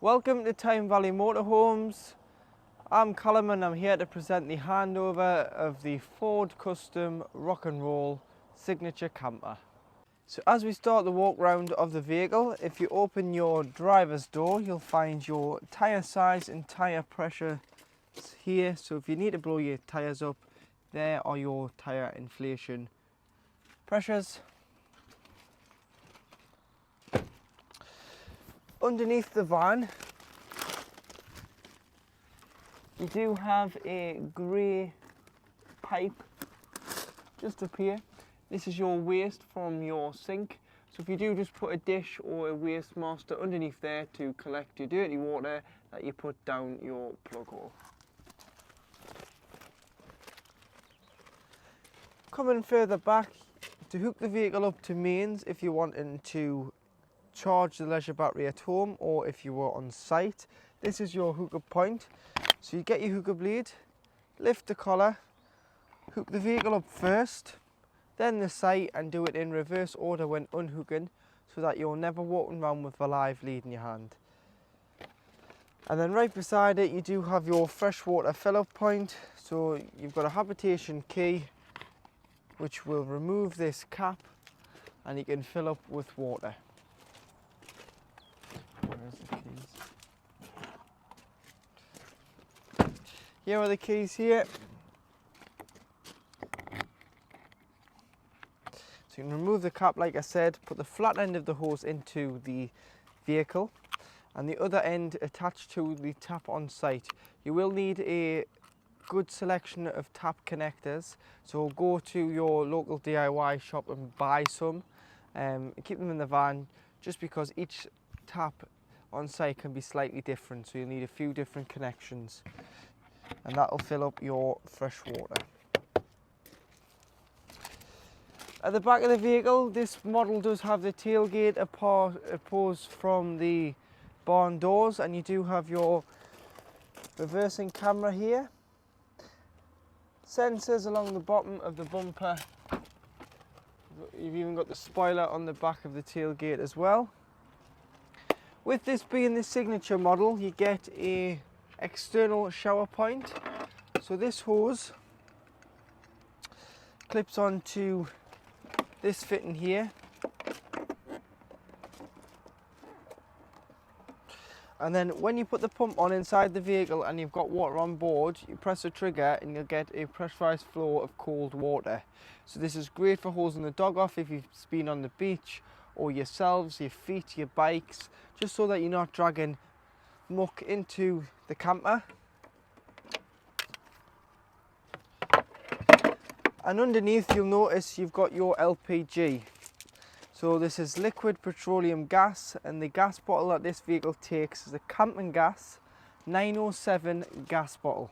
Welcome to Tyne Valley Motorhomes. I'm Callum and I'm here to present the handover of the Ford Custom Rock and Roll Signature Camper. So as we start the walk round of the vehicle, if you open your driver's door, you'll find your tyre size and tyre pressure here. So if you need to blow your tyres up, there are your tyre inflation pressures. Underneath the van, you do have a grey pipe just up here. This is your waste from your sink. So if you do just put a dish or a waste master underneath there to collect your dirty water that you put down your plug hole. Coming further back, to hook the vehicle up to mains if you're wanting to charge the leisure battery at home or if you were on site, this is your hookup point. So you get your hookup lead, lift the collar, hook the vehicle up first, then the sight, and do it in reverse order when unhooking so that you're never walking around with a live lead in your hand. And then right beside it you do have your freshwater fill-up point. So you've got a habitation key which will remove this cap and you can fill up with water. Where's the keys? Here are the keys here. So you can remove the cap like I said, put the flat end of the hose into the vehicle and the other end attached to the tap on site. You will need a good selection of tap connectors, so go to your local DIY shop and buy some. Keep them in the van just because each tap on site can be slightly different, so you'll need a few different connections and that will fill up your fresh water. At the back of the vehicle, this model does have the tailgate opposed from the barn doors, and you do have your reversing camera here. Sensors along the bottom of the bumper. You've even got the spoiler on the back of the tailgate as well. With this being the signature model, you get a external shower point. So this hose clips onto this fitting here. And then when you put the pump on inside the vehicle and you've got water on board, you press the trigger and you'll get a pressurised flow of cold water. So this is great for hosing the dog off if you've been on the beach, or yourselves, your feet, your bikes, just so that you're not dragging muck into the camper. And underneath you'll notice you've got your LPG. So this is liquid petroleum gas, and the gas bottle that this vehicle takes is a camping gas 907 gas bottle.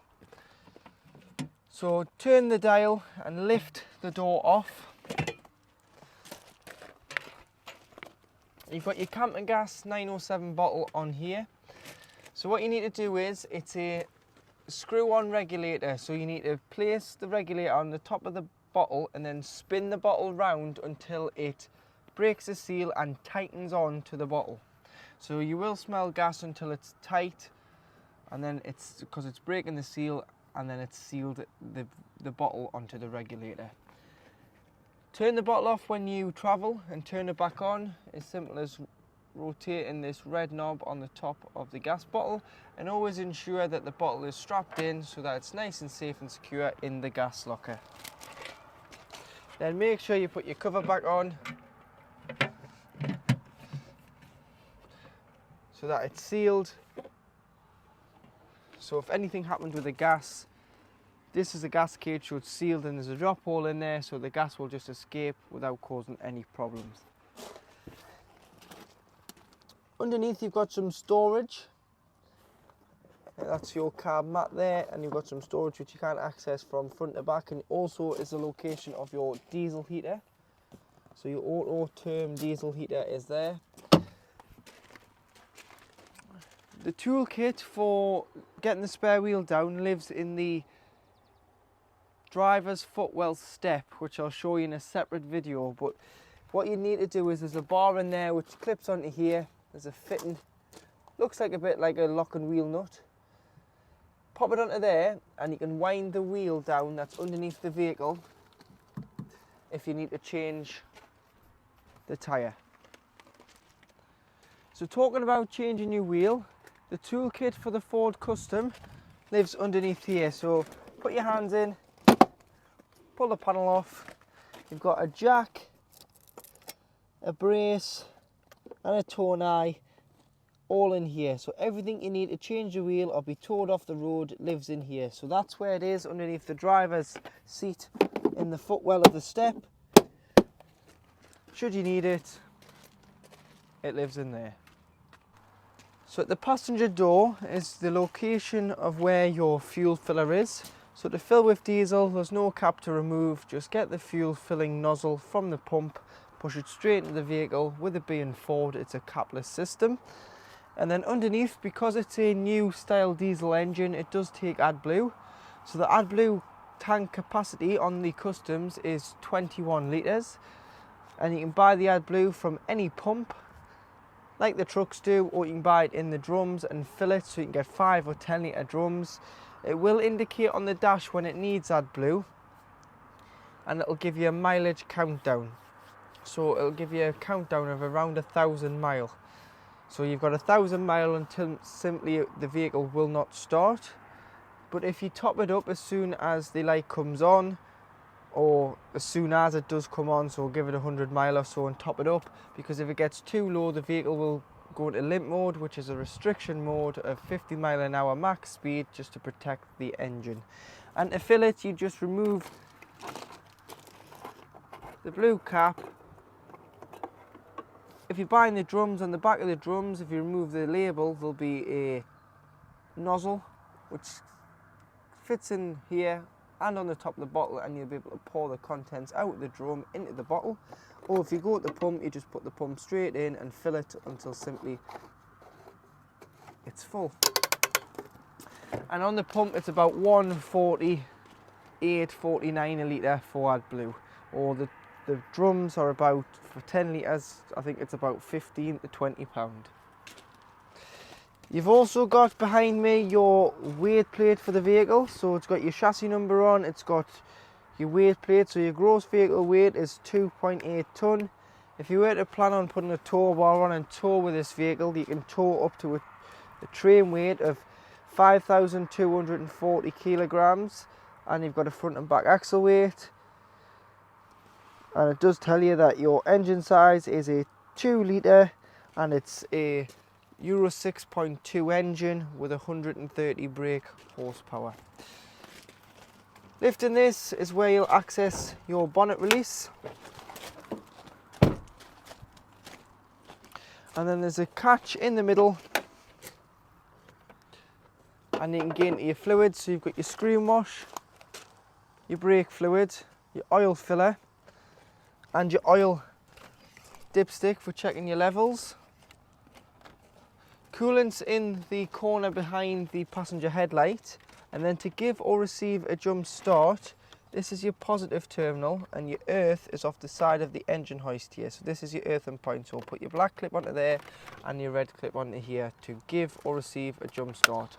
So turn the dial and lift the door off. You've got your camping gas 907 bottle on here. So what you need to do is, it's a screw-on regulator. So you need to place the regulator on the top of the bottle and then spin the bottle round until it breaks the seal and tightens on to the bottle. So you will smell gas until it's tight, and then it's because it's breaking the seal, and then it's sealed the bottle onto the regulator. Turn the bottle off when you travel and turn it back on, as simple as rotating this red knob on the top of the gas bottle, and always ensure that the bottle is strapped in so that it's nice and safe and secure in the gas locker. Then make sure you put your cover back on so that it's sealed. So if anything happened with the gas, this is a gas cage, so it's sealed and there's a drop hole in there, so the gas will just escape without causing any problems. Underneath you've got some storage. That's your carb mat there, and you've got some storage which you can't access from front to back, and also is the location of your diesel heater. So your auto term diesel heater is there. The toolkit for getting the spare wheel down lives in the driver's footwell step, which I'll show you in a separate video. But what you need to do is, there's a bar in there which clips onto here. There's a fitting looks like a bit like a lock and wheel nut. Pop it onto there and you can wind the wheel down that's underneath the vehicle if you need to change the tyre. So talking about changing your wheel, the toolkit for the Ford Custom lives underneath here. So put your hands in, pull the panel off. You've got a jack, a brace and a towing eye all in here. So everything you need to change the wheel or be towed off the road lives in here. So that's where it is, underneath the driver's seat in the footwell of the step. Should you need it, it lives in there. So at the passenger door is the location of where your fuel filler is. So to fill with diesel, there's no cap to remove, just get the fuel filling nozzle from the pump, push it straight into the vehicle. With it being Ford, it's a capless system. And then underneath, because it's a new style diesel engine, it does take AdBlue. So the AdBlue tank capacity on the Customs is 21 litres. And you can buy the AdBlue from any pump, like the trucks do, or you can buy it in the drums and fill it, so you can get 5 or 10 litre drums. It will indicate on the dash when it needs AdBlue, and it'll give you a mileage countdown. So it'll give you a countdown of around 1,000 miles. So you've got 1,000 miles until simply the vehicle will not start. But if you top it up as soon as the light comes on, or as soon as it does come on, so give it 100 miles or so and top it up, because if it gets too low the vehicle will go into limp mode, which is a restriction mode of 50 mile an hour max speed, just to protect the engine. And to fill it, you just remove the blue cap. If you're buying the drums, on the back of the drums, if you remove the label, there'll be a nozzle which fits in here and on the top of the bottle, and you'll be able to pour the contents out of the drum into the bottle. Or if you go at the pump, you just put the pump straight in and fill it until simply it's full. And on the pump it's about 148, 49 a litre for AdBlue. Or the drums are about, for 10 litres, I think it's about 15 to 20 pound. You've also got behind me your weight plate for the vehicle. So it's got your chassis number on, it's got your weight plate. So your gross vehicle weight is 2.8 tonne. If you were to plan on putting a tow bar on and tow with this vehicle, you can tow up to a train weight of 5,240 kilograms. And you've got a front and back axle weight. And it does tell you that your engine size is a 2 litre and it's a Euro 6.2 engine with 130 brake horsepower. Lifting this is where you'll access your bonnet release. And then there's a catch in the middle, and you can get into your fluids. So you've got your screen wash, your brake fluid, your oil filler, and your oil dipstick for checking your levels. Coolant's in the corner behind the passenger headlight. And then to give or receive a jump start, this is your positive terminal, and your earth is off the side of the engine hoist here. So this is your earthing point. So put your black clip onto there and your red clip onto here to give or receive a jump start.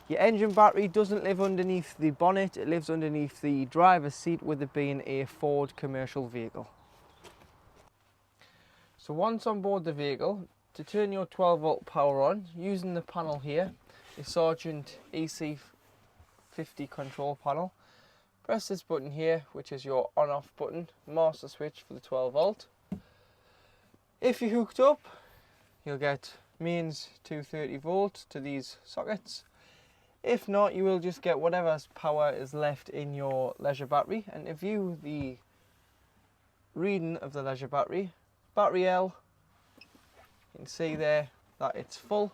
Your engine battery doesn't live underneath the bonnet, it lives underneath the driver's seat, with it being a Ford commercial vehicle. So once on board the vehicle, to turn your 12 volt power on, using the panel here, the Sargent EC50 control panel, press this button here, which is your on off button, master switch for the 12 volt. If you're hooked up, you'll get mains 230 volts to these sockets. If not, you will just get whatever power is left in your leisure battery. And to view the reading of the leisure battery, battery L, you can see there that it's full,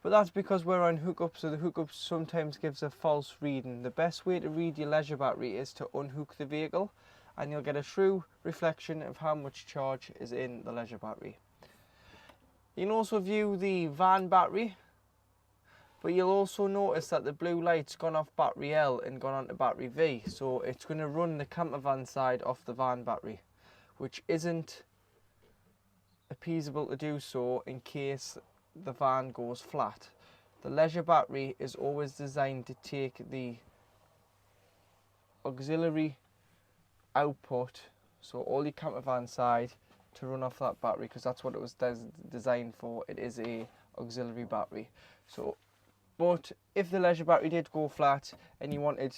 but that's because we're on hookup, so the hookup sometimes gives a false reading. The best way to read your leisure battery is to unhook the vehicle, and you'll get a true reflection of how much charge is in the leisure battery. You can also view the van battery, but you'll also notice that the blue light's gone off battery L and gone onto battery V, so it's going to run the campervan side off the van battery, which isn't appeasable to do so in case the van goes flat. The leisure battery is always designed to take the auxiliary output, so all your campervan side, to run off that battery, because that's what it was designed for. It is a auxiliary battery. So, but if the leisure battery did go flat and you wanted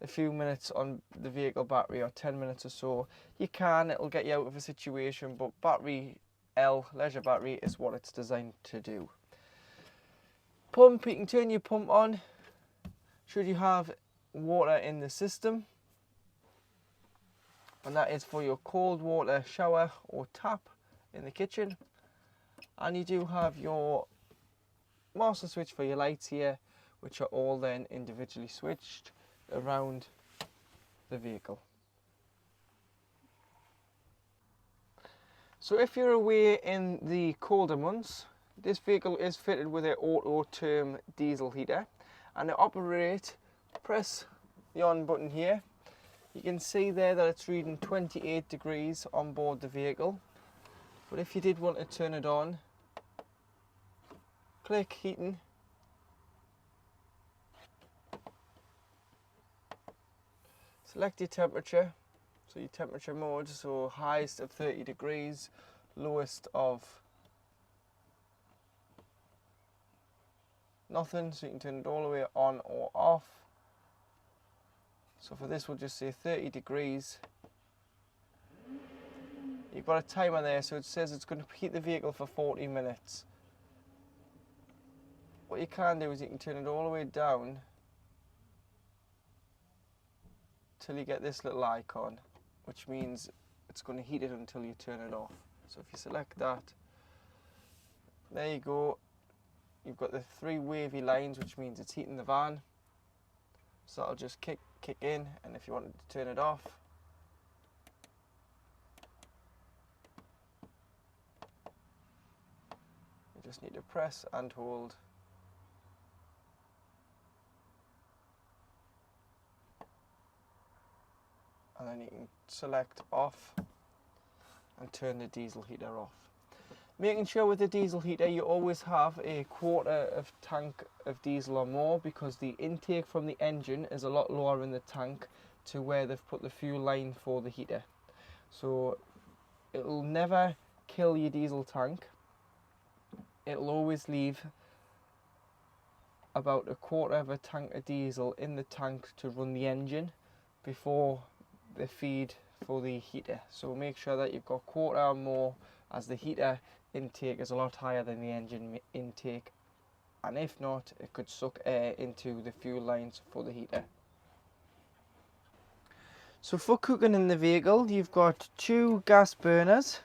a few minutes on the vehicle battery, or 10 minutes or so, you can. It'll get you out of a situation, but battery L, leisure battery, is what it's designed to do. Pump, you can turn your pump on should you have water in the system, and that is for your cold water shower or tap in the kitchen. And you do have your master switch for your lights here, which are all then individually switched around the vehicle. So if you're away in the colder months, this vehicle is fitted with an auto term diesel heater, and to operate, press the on button here. You can see there that it's reading 28 degrees on board the vehicle, but if you did want to turn it on, click heating, select your temperature, so your temperature mode, so highest of 30 degrees, lowest of nothing, so you can turn it all the way on or off. So for this we'll just say 30 degrees. You've got a timer there, so it says it's going to heat the vehicle for 40 minutes. What you can do is you can turn it all the way down till you get this little icon, which means it's going to heat it until you turn it off. So if you select that, there you go. You've got the 3 wavy lines, which means it's heating the van. So that'll just kick in, and if you wanted to turn it off, you just need to press and hold. And then you can select off and turn the diesel heater off. Making sure with the diesel heater you always have a quarter of tank of diesel or more, because the intake from the engine is a lot lower in the tank to where they've put the fuel line for the heater. So it'll never kill your diesel tank. It'll always leave about a quarter of a tank of diesel in the tank to run the engine before the feed for the heater. So make sure that you've got quarter or more, as the heater intake is a lot higher than the engine intake, and if not, it could suck air into the fuel lines for the heater. So for cooking in the vehicle, you've got 2 gas burners.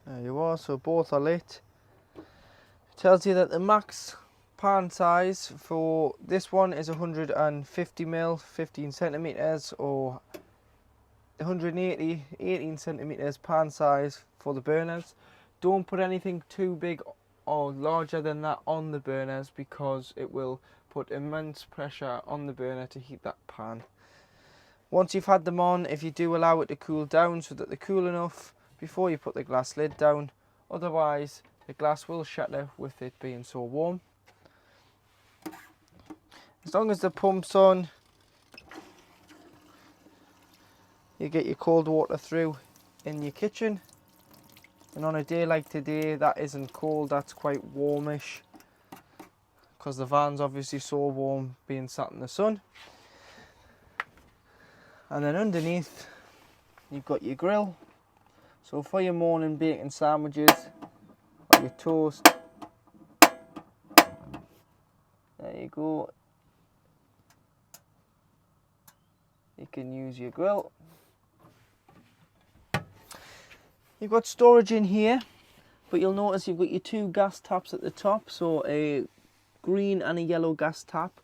There you are, so both are lit. It tells you that the max pan size for this one is 150mm, 15 centimeters, or 180, 18 centimeters pan size for the burners. Don't put anything too big or larger than that on the burners, because it will put immense pressure on the burner to heat that pan. Once you've had them on, if you do allow it to cool down so that they're cool enough before you put the glass lid down, otherwise the glass will shatter with it being so warm. As long as the pump's on, you get your cold water through in your kitchen. And on a day like today, that isn't cold, that's quite warmish, because the van's obviously so warm being sat in the sun. And then underneath you've got your grill, so for your morning bacon sandwiches or your toast, there you go, you can use your grill. You've got storage in here, but you'll notice you've got your 2 gas taps at the top, so a green and a yellow gas tap.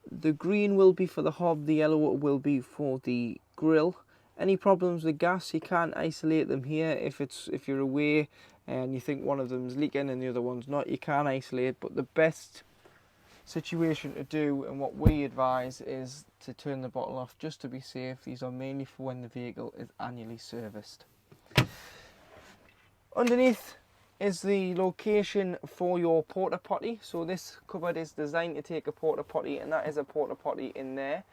The green will be for the hob, the yellow will be for the grill. Any problems with gas, you can isolate them here. If you're away and you think one of them's leaking and the other one's not, you can isolate, but the best situation to do, and what we advise, is to turn the bottle off just to be safe. These are mainly for when the vehicle is annually serviced. Underneath is the location for your porta potty. So this cupboard is designed to take a porta potty, and that is a porta potty in there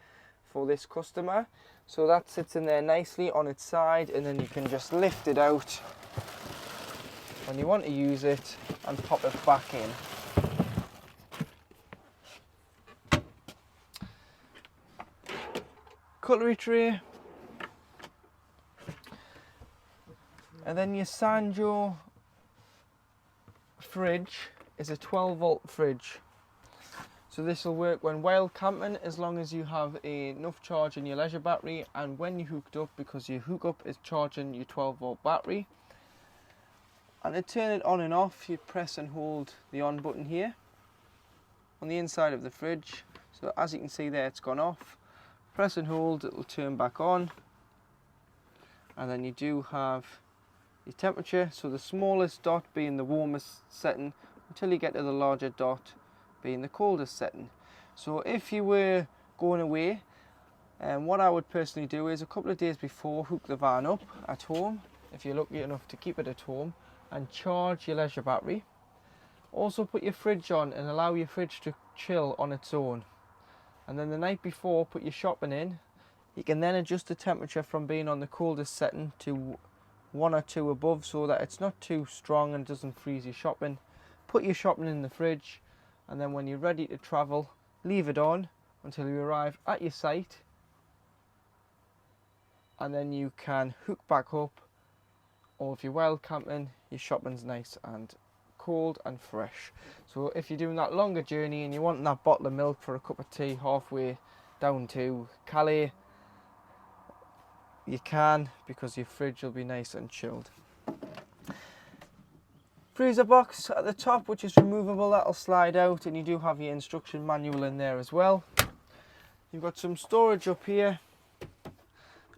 for this customer. So that sits in there nicely on its side, and then you can just lift it out when you want to use it and pop it back in. Cutlery tray, and then your Sanjo fridge is a 12-volt fridge. So this will work when wild camping, as long as you have enough charge in your leisure battery and when you hooked up, because your hookup is charging your 12-volt battery. And to turn it on and off, you press and hold the on button here on the inside of the fridge. So as you can see there, it's gone off. Press and hold, it will turn back on. And then you do have your temperature, so the smallest dot being the warmest setting until you get to the larger dot being the coldest setting. So if you were going away, what I would personally do is a couple of days before, hook the van up at home, if you're lucky enough to keep it at home, and charge your leisure battery. Also put your fridge on and allow your fridge to chill on its own. And then the night before, put your shopping in. You can then adjust the temperature from being on the coldest setting to 1 or 2 above, so that it's not too strong and doesn't freeze your shopping. Put your shopping in the fridge, and then when you're ready to travel, leave it on until you arrive at your site, and then you can hook back up. Or if you're wild camping, your shopping's nice and cold and fresh. So if you're doing that longer journey and you want that bottle of milk for a cup of tea halfway down to Calais, you can, because your fridge will be nice and chilled. Freezer box at the top, which is removable, that'll slide out, and you do have your instruction manual in there as well. You've got some storage up here,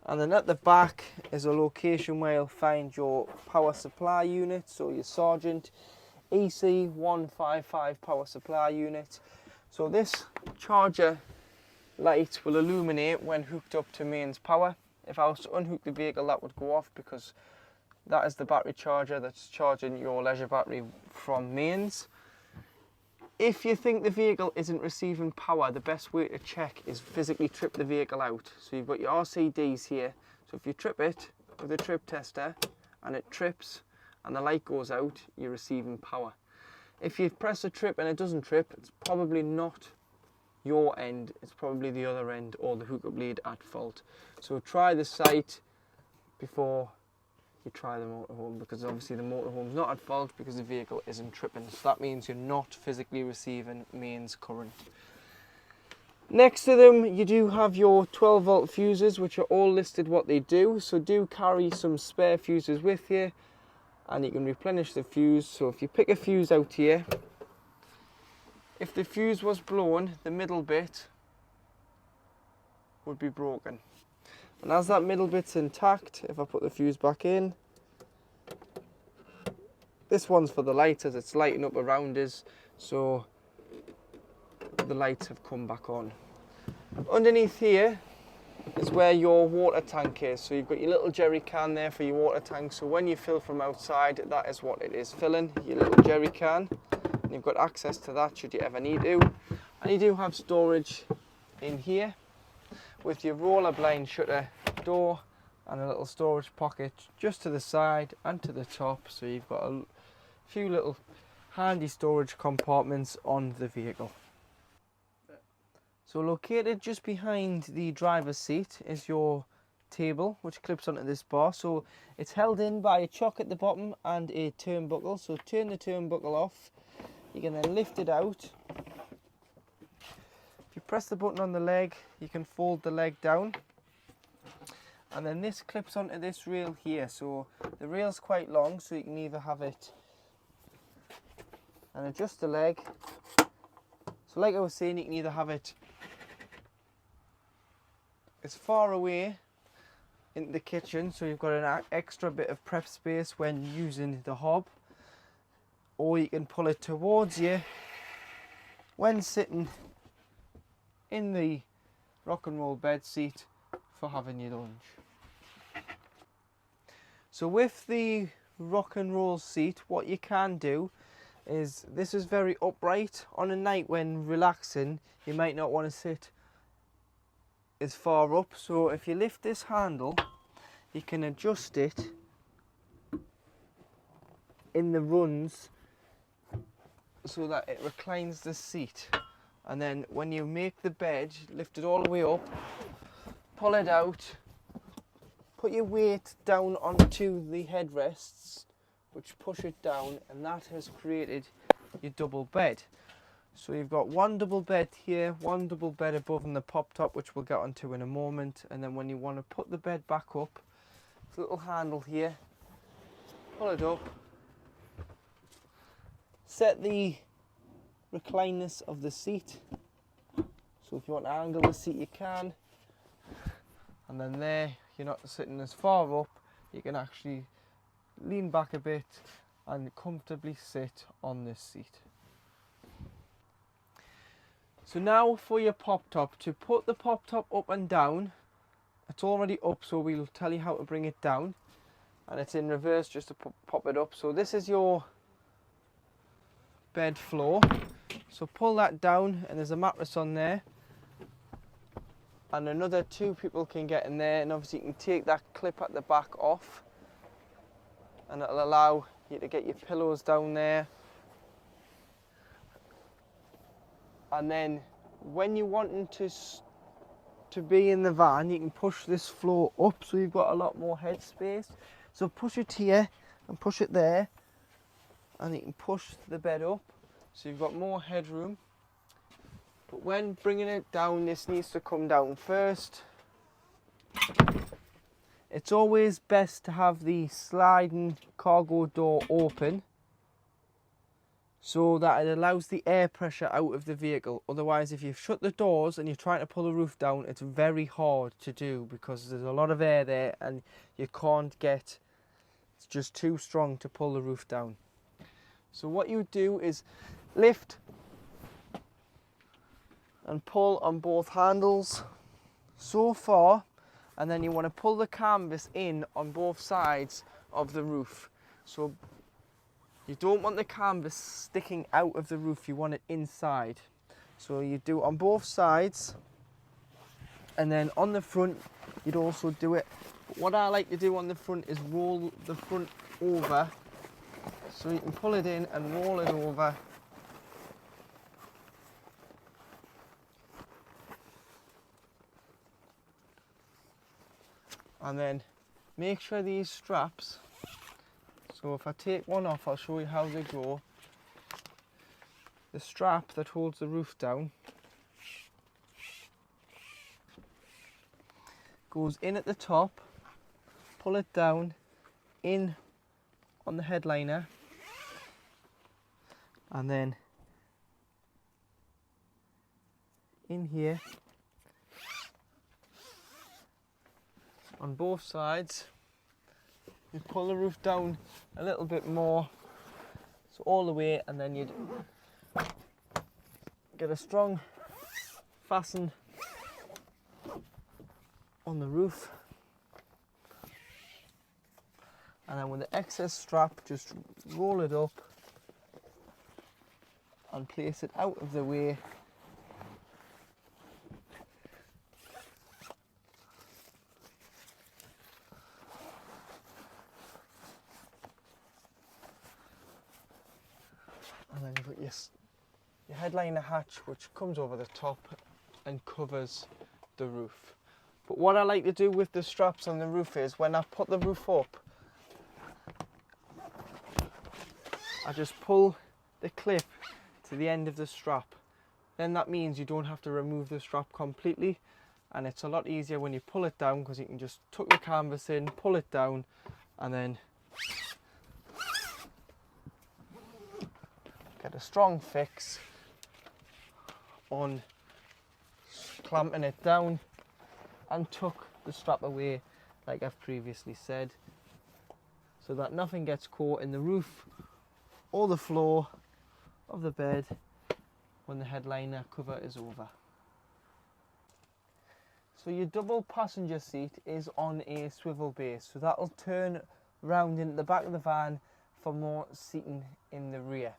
and then at the back is a location where you'll find your power supply unit, so your Sargent EC155 power supply unit. So this charger light will illuminate when hooked up to mains power. If I was to unhook the vehicle, that would go off, because that is the battery charger that's charging your leisure battery from mains. If you think the vehicle isn't receiving power, the best way to check is physically trip the vehicle out. So you've got your RCDs here. So if you trip it with a trip tester and it trips and the light goes out, you're receiving power. If you press a trip and it doesn't trip, it's probably not your end, it's probably the other end or the hookup lead at fault. So try the site before you try the motorhome, because obviously the motorhome's not at fault because the vehicle isn't tripping. So that means you're not physically receiving mains current. Next to them, you do have your 12-volt fuses, which are all listed what they do. So do carry some spare fuses with you, and you can replenish the fuse. So if you pick a fuse out here, if the fuse was blown, the middle bit would be broken. And as that middle bit's intact, if I put the fuse back in, this one's for the lights as it's lighting up around us, so the lights have come back on. Underneath here is where your water tank is. So you've got your little jerry can there for your water tank. So when you fill from outside, that is what it is filling, your little jerry can. And you've got access to that should you ever need to. And you do have storage in here with your roller blind shutter door and a little storage pocket just to the side and to the top. So you've got a few little handy storage compartments on the vehicle. So located just behind the driver's seat is your table, which clips onto this bar. So it's held in by a chock at the bottom and a turnbuckle. So turn the turnbuckle off, you can then lift it out. If you press the button on the leg, you can fold the leg down. And then this clips onto this rail here. So the rail's quite long, so you can either have it and adjust the leg. So like I was saying, you can either have it as far away into the kitchen, so you've got an extra bit of prep space when using the hob, or you can pull it towards you when sitting in the rock and roll bed seat for having your lunch. So with the rock and roll seat, what you can do is, this is very upright. On a night when relaxing, you might not want to sit as far up, so if you lift this handle, you can adjust it in the runs so that it reclines the seat. And then when you make the bed, lift it all the way up, pull it out, put your weight down onto the headrests, which push it down, and that has created your double bed. So you've got one double bed here, one double bed above in the pop top, which we'll get onto in a moment. And then when you want to put the bed back up, there's a little handle here, pull it up, set the reclineness of the seat. So if you want to angle the seat, you can. And then there, you're not sitting as far up, you can actually lean back a bit and comfortably sit on this seat. So now for your pop top, to put the pop top up and down, it's already up, so we'll tell you how to bring it down, and it's in reverse just to pop it up. So this is your bed floor, so pull that down, and there's a mattress on there, and another 2 people can get in there, and obviously you can take that clip at the back off, and it'll allow you to get your pillows down there. And then when you're wanting to be in the van, you can push this floor up, so you've got a lot more head space. So push it here and push it there, and you can push the bed up, so you've got more headroom. But when bringing it down, this needs to come down first. It's always best to have the sliding cargo door open, so that it allows the air pressure out of the vehicle. Otherwise, if you've shut the doors and you're trying to pull the roof down, it's very hard to do because there's a lot of air there and you can't get, it's just too strong to pull the roof down. So what you do is lift and pull on both handles so far, and then you want to pull the canvas in on both sides of the roof. So you don't want the canvas sticking out of the roof, you want it inside. So you do it on both sides, and then on the front you'd also do it. But what I like to do on the front is roll the front over, so you can pull it in and roll it over. And then make sure these straps, so if I take one off, I'll show you how they go. The strap that holds the roof down goes in at the top, pull it down, in on the headliner, and then in here on both sides. You pull the roof down a little bit more, so all the way, and then you'd get a strong fasten on the roof, and then with the excess strap just roll it up and place it out of the way. And then you've got your headliner hatch, which comes over the top and covers the roof. But what I like to do with the straps on the roof is, when I put the roof up, I just pull the clip to the end of the strap. Then that means you don't have to remove the strap completely, and it's a lot easier when you pull it down, because you can just tuck the canvas in, pull it down, and then get a strong fix on clamping it down, and tuck the strap away like I've previously said, so that nothing gets caught in the roof or the floor of the bed when the headliner cover is over. So your double passenger seat is on a swivel base, so that'll turn round into the back of the van for more seating in the rear.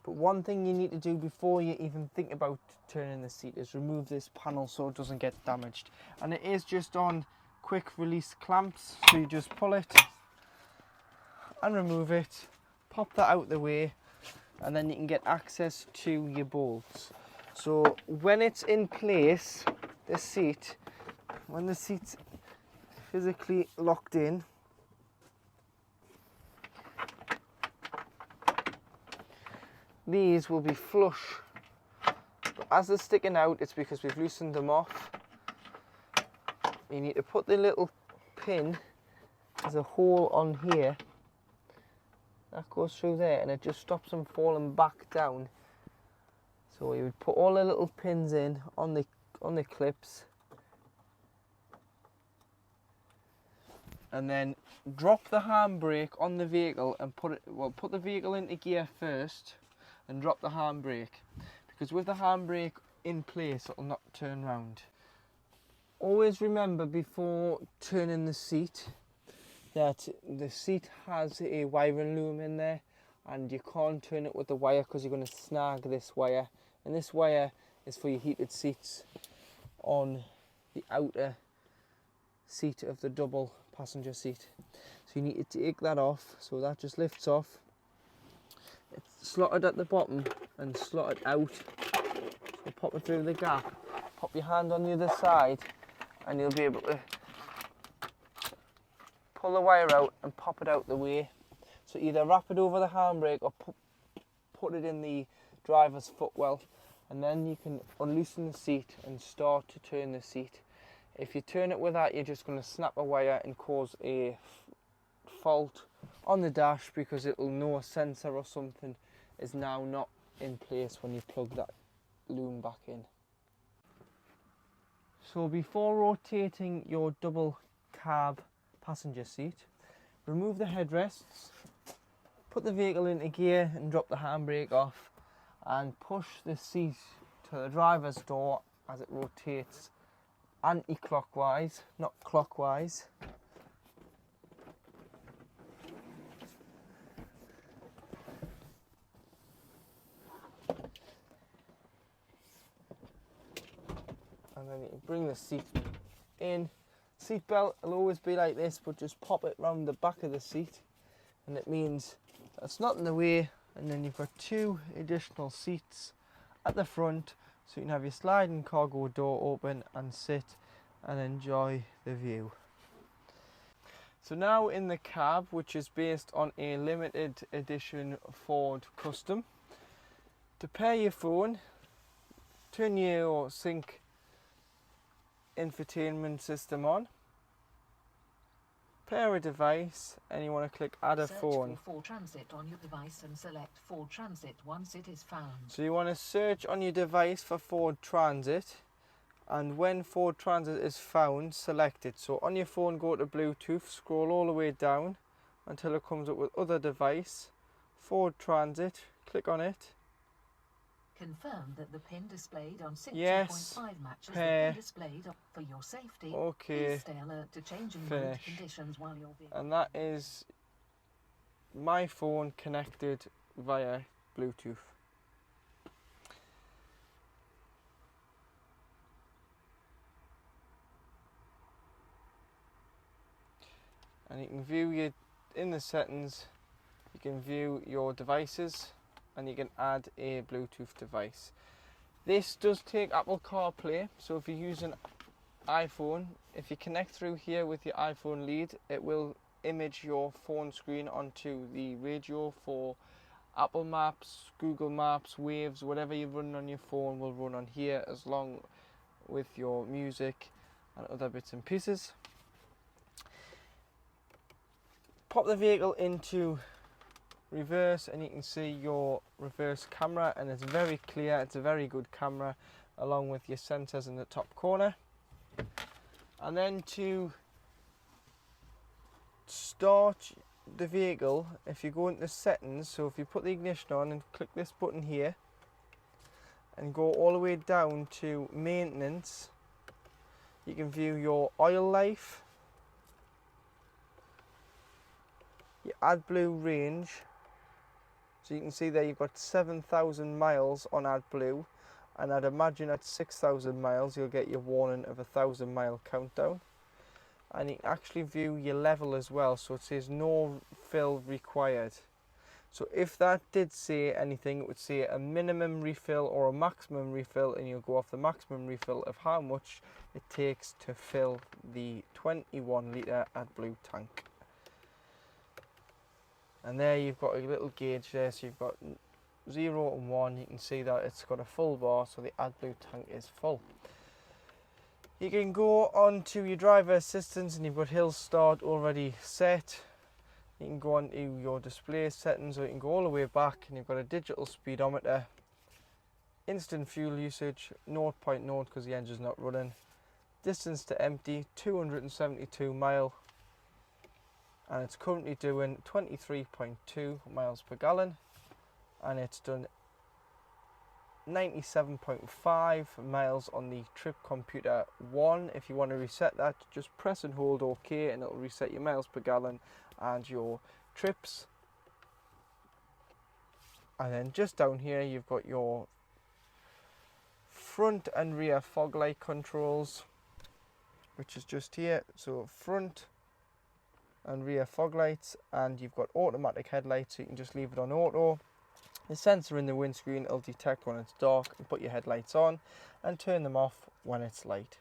But one thing you need to do before you even think about turning the seat is remove this panel so it doesn't get damaged. And it is just on quick release clamps, so you just pull it and remove it, pop that out the way, and then you can get access to your bolts. So when it's in place, the seat, when the seat's physically locked in, these will be flush. But as they're sticking out, it's because we've loosened them off. You need to put the little pin, there's a hole on here that goes through there, and it just stops them falling back down. So you would put all the little pins in on the clips, and then drop the handbrake on the vehicle and put the vehicle into gear first and drop the handbrake, because with the handbrake in place it will not turn round. Always remember before turning the seat that the seat has a wiring loom in there, and you can't turn it with the wire because you're going to snag this wire, and this wire is for your heated seats on the outer seat of the double passenger seat. So you need to take that off, so that just lifts off. It's slotted at the bottom and slotted out, so pop it through the gap, pop your hand on the other side, and you'll be able to pull the wire out and pop it out the way. So either wrap it over the handbrake or put it in the driver's footwell, and then you can unloosen the seat and start to turn the seat. If you turn it with that, you're just going to snap a wire and cause a fault on the dash, because it'll know a sensor or something is now not in place when you plug that loom back in. So before rotating your double cab passenger seat, remove the headrests, put the vehicle into gear and drop the handbrake off, and push the seat to the driver's door as it rotates anti-clockwise, not clockwise. And then you bring the seat in. Seat belt will always be like this, but just pop it round the back of the seat, and it means that's not in the way. And then you've got two additional seats at the front, so you can have your sliding cargo door open and sit and enjoy the view. So now in the cab, which is based on a limited edition Ford Custom, to pair your phone, turn your sync infotainment system on, pair a device, and you want to click add a phone. Search for Ford Transit on your device and select Ford Transit once it is found. So you want to search on your device for Ford Transit, and when Ford Transit is found, select it. So on your phone, go to Bluetooth, scroll all the way down until it comes up with other device, Ford Transit, click on it. Confirm that the pin displayed on 6.5 Yes, matches the pair. pin displayed for your safety. Okay, Please stay alert to changing road finish. conditions while you're being... And that is my phone connected via Bluetooth. And you can view your, in the settings, you can view your devices, and you can add a Bluetooth device. This does take Apple CarPlay, so if you're using iPhone, if you connect through here with your iPhone lead, it will image your phone screen onto the radio for Apple Maps, Google Maps, Waves, whatever you run on your phone will run on here, as long with your music and other bits and pieces. Pop the vehicle into reverse, and you can see your reverse camera, and it's very clear. It's a very good camera, along with your sensors in the top corner. And then to start the vehicle, if you go into settings, so if you put the ignition on and click this button here and go all the way down to maintenance, you can view your oil life, your AdBlue range. So you can see there you've got 7,000 miles on AdBlue, and I'd imagine at 6,000 miles you'll get your warning of a 1,000-mile countdown. And you can actually view your level as well, so it says no fill required. So if that did say anything, it would say a minimum refill or a maximum refill, and you'll go off the maximum refill of how much it takes to fill the 21 litre AdBlue tank. And there you've got a little gauge there, so you've got 0 and 1. You can see that it's got a full bar, so the AdBlue tank is full. You can go on to your driver assistance, and you've got hill start already set. You can go on to your display settings, or you can go all the way back, and you've got a digital speedometer, instant fuel usage, 0.0 because the engine's not running, distance to empty, 272 mile, and it's currently doing 23.2 miles per gallon, and it's done 97.5 miles on the trip computer 1. If you want to reset that, just press and hold OK, and it'll reset your miles per gallon and your trips. And then just down here you've got your front and rear fog light controls, which is just here. So front and rear fog lights, and you've got automatic headlights, so you can just leave it on auto. The sensor in the windscreen will detect when it's dark and put your headlights on, and turn them off when it's light.